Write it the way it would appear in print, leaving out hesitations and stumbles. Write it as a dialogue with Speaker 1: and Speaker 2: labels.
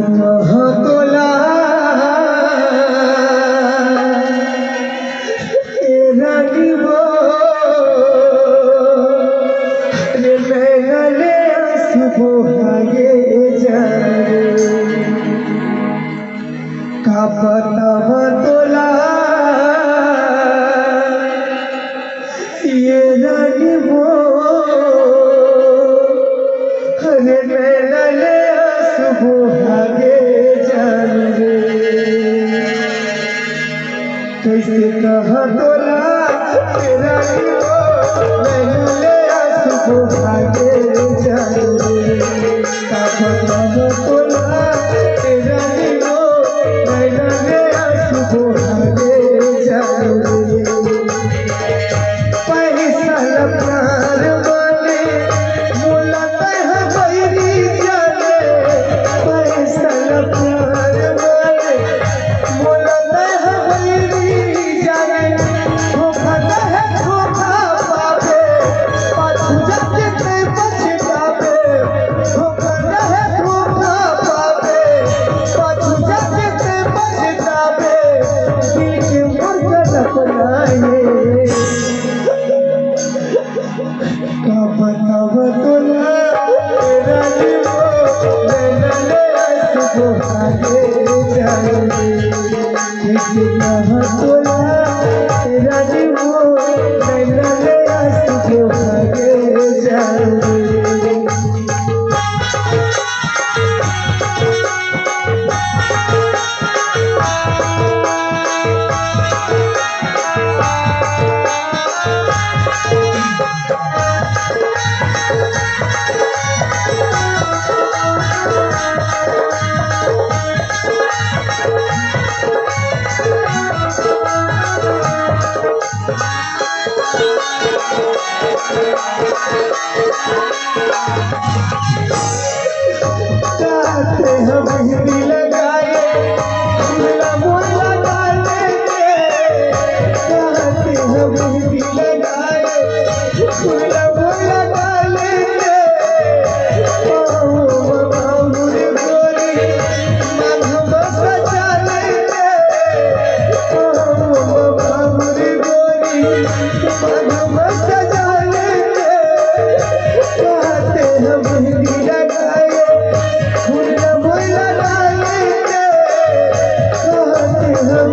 Speaker 1: कहाँ तोला रानी वो रे मैंने आंसू भागे जाने का पता तोला ये रानी वो रे मैंने आंसू भागे जाने कैसे कहा तोला तेरा मैंने आंसू भागे जाने का पता तोला तेरा मैंने आंसू भागे जाने पैसा प्यार वाले मुलाकात है बैरी जाने पैसा प्यार वाले मुलाकात है बैरी जाने धोखा है धोखा पावे पाछू जाके ते पछतावे धोखा है धोखा पावे पाछू जाके ते पछतावे दिल के मुर्गा अपनाए का बताव तोला तेरा मैंने आंसू भागे जाने कैसे कहा तोला तेरा मैंने आंसू भागे जाने चाहते हम मेहंदी लगाए फूला मोला डाले चाहते हम मेहंदी लगाए फूला मोला डाले गोरी माधव सजा लेते गोरी माधव सजा लेते चाहते हम मेहंदी लगाए फूला मोला डाले कहते हम